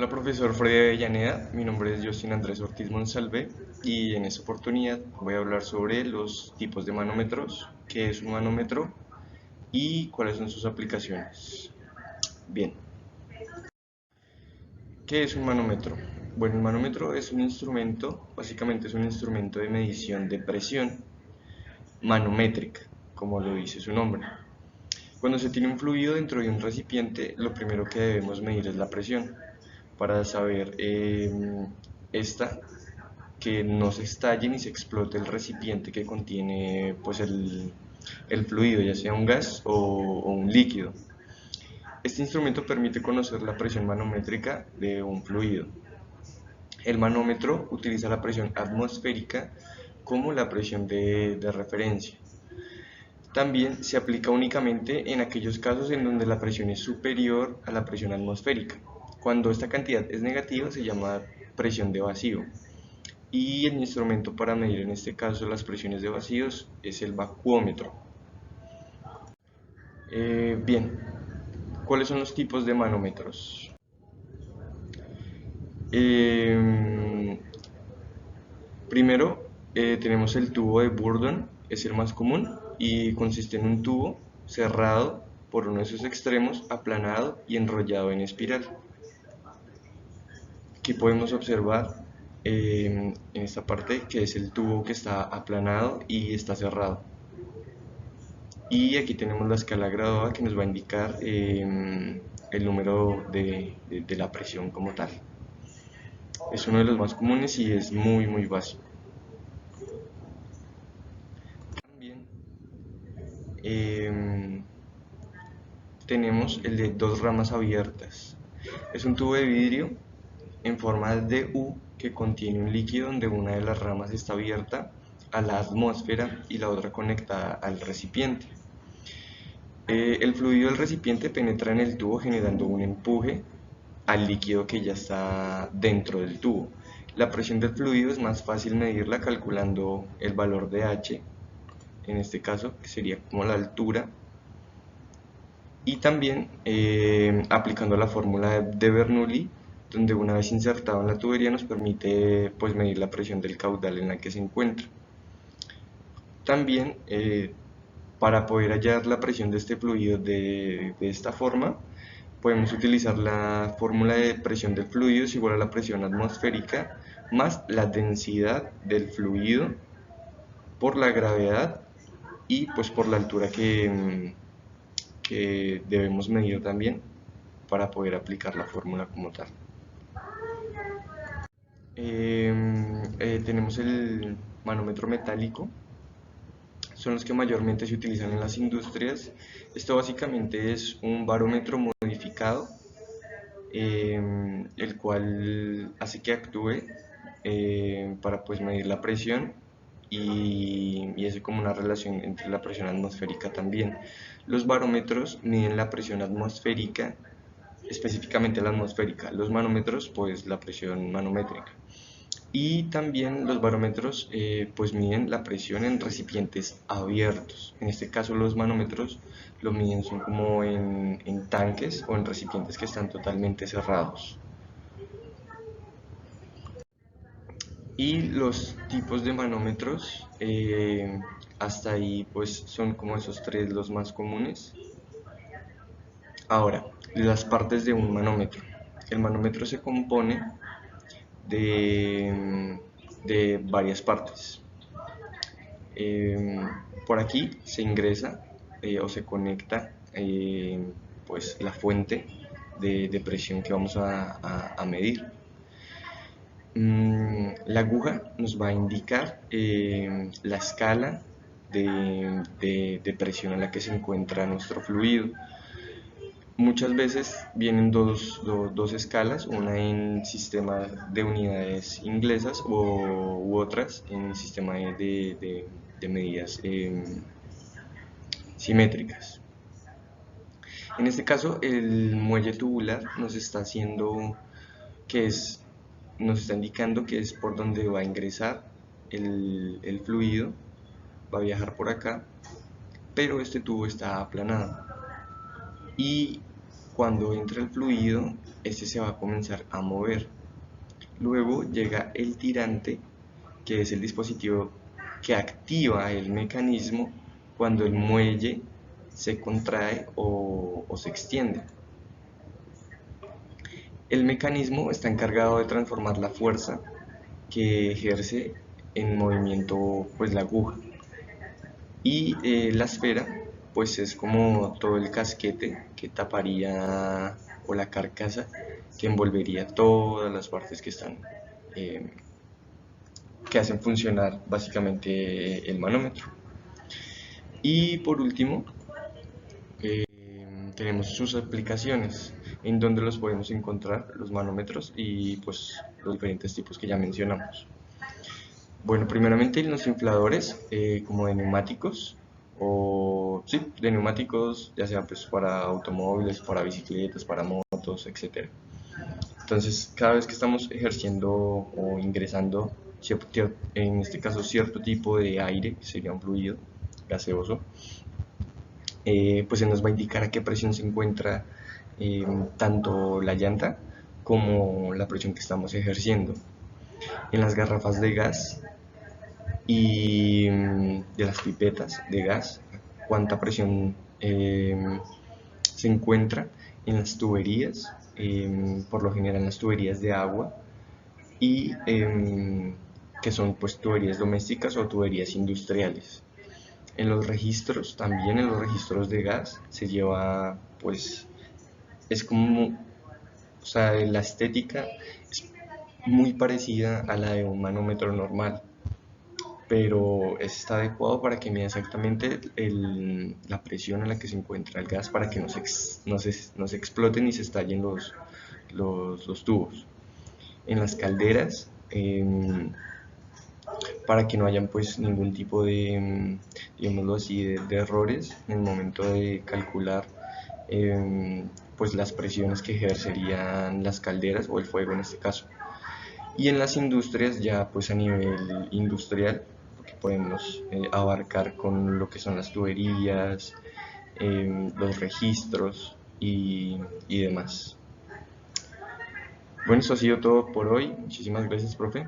Hola profesor Freddy Avellaneda, mi nombre es Justin Andrés Ortiz Monsalve y en esta oportunidad voy a hablar sobre los tipos de manómetros, qué es un manómetro y cuáles son sus aplicaciones. Bien, ¿qué es un manómetro? Bueno, un manómetro es un instrumento, básicamente es un instrumento de medición de presión manométrica, como lo dice su nombre. Cuando se tiene un fluido dentro de un recipiente, lo primero que debemos medir es la presión para saber esta que no se estalle ni se explote el recipiente que contiene pues el fluido, ya sea un gas o un líquido. Este instrumento permite conocer la presión manométrica de un fluido. El manómetro utiliza la presión atmosférica como la presión de referencia. También se aplica únicamente en aquellos casos en donde la presión es superior a la presión atmosférica. Cuando esta cantidad es negativa se llama presión de vacío. Y el instrumento para medir en este caso las presiones de vacíos es el vacuómetro. Bien, ¿cuáles son los tipos de manómetros? Eh, Primero tenemos el tubo de Bourdon, es el más común y consiste en un tubo cerrado por uno de sus extremos, aplanado y enrollado en espiral. Aquí podemos observar en esta parte que es el tubo que está aplanado y está cerrado. Y aquí tenemos la escala graduada que nos va a indicar el número de la presión como tal. Es uno de los más comunes y es muy básico. También em, tenemos el de dos ramas abiertas. Es un tubo de vidrio en forma de U que contiene un líquido donde una de las ramas está abierta a la atmósfera y la otra conectada al recipiente. El fluido del recipiente penetra en el tubo generando un empuje al líquido que ya está dentro del tubo. La presión del fluido es más fácil medirla calculando el valor de H, en este caso, que sería como la altura, y también aplicando la fórmula de Bernoulli, donde una vez insertado en la tubería nos permite pues, medir la presión del caudal en la que se encuentra. También para poder hallar la presión de este fluido de esta forma, podemos utilizar la fórmula de presión del fluido es igual a la presión atmosférica más la densidad del fluido por la gravedad y pues por la altura que debemos medir también para poder aplicar la fórmula como tal. Tenemos el manómetro metálico, son los que mayormente se utilizan en las industrias. Esto básicamente es un barómetro modificado, el cual hace que actúe para pues, medir la presión y hace como una relación entre la presión atmosférica también. Los barómetros miden la presión atmosférica, específicamente la atmosférica. Los manómetros, pues la presión manométrica. Y también los barómetros pues miden la presión en recipientes abiertos. En este caso los manómetros lo miden son como en tanques o en recipientes que están totalmente cerrados. Y los tipos de manómetros, hasta ahí pues son como esos tres los más comunes. Ahora, las partes de un manómetro. El manómetro se compone de varias partes. Por aquí se ingresa o se conecta pues la fuente de presión que vamos a medir. La aguja nos va a indicar la escala de presión a la que se encuentra nuestro fluido. Muchas veces vienen dos escalas, una en sistema de unidades inglesas u otras en sistema de medidas simétricas. En este caso, el muelle tubular nos está haciendo que es, nos está indicando que es por donde va a ingresar el fluido, va a viajar por acá, pero este tubo está aplanado. Y cuando entra el fluido, este se va a comenzar a mover. Luego llega el tirante, que es el dispositivo que activa el mecanismo cuando el muelle se contrae o se extiende. El mecanismo está encargado de transformar la fuerza que ejerce en movimiento pues la aguja, y la esfera pues es como todo el casquete que taparía, o la carcasa que envolvería todas las partes que están que hacen funcionar básicamente el manómetro. Y por último, eh, tenemos sus aplicaciones, en donde los podemos encontrar los manómetros y pues los diferentes tipos que ya mencionamos. Bueno, primeramente en los infladores, como de neumáticos, o sí, de neumáticos, ya sea pues para automóviles, para bicicletas, para motos, etc. Entonces, cada vez que estamos ejerciendo o ingresando, en este caso, cierto tipo de aire, que sería un fluido gaseoso, pues se nos va a indicar a qué presión se encuentra tanto la llanta como la presión que estamos ejerciendo. En las garrafas de gas y de las pipetas de gas, cuánta presión se encuentra en las tuberías, por lo general en las tuberías de agua, y que son pues tuberías domésticas o tuberías industriales. En los registros, también en los registros de gas, se lleva pues, es como, o sea, la estética es muy parecida a la de un manómetro normal, pero está adecuado para que mida exactamente la presión en la que se encuentra el gas, para que no se exploten ni se estallen los tubos. En las calderas, para que no hayan pues ningún tipo de, digámoslo así, de errores en el momento de calcular pues las presiones que ejercerían las calderas o el fuego en este caso. Y en las industrias, ya pues a nivel industrial, que podemos abarcar con lo que son las tuberías, los registros y demás. Bueno, eso ha sido todo por hoy. Muchísimas gracias, profe.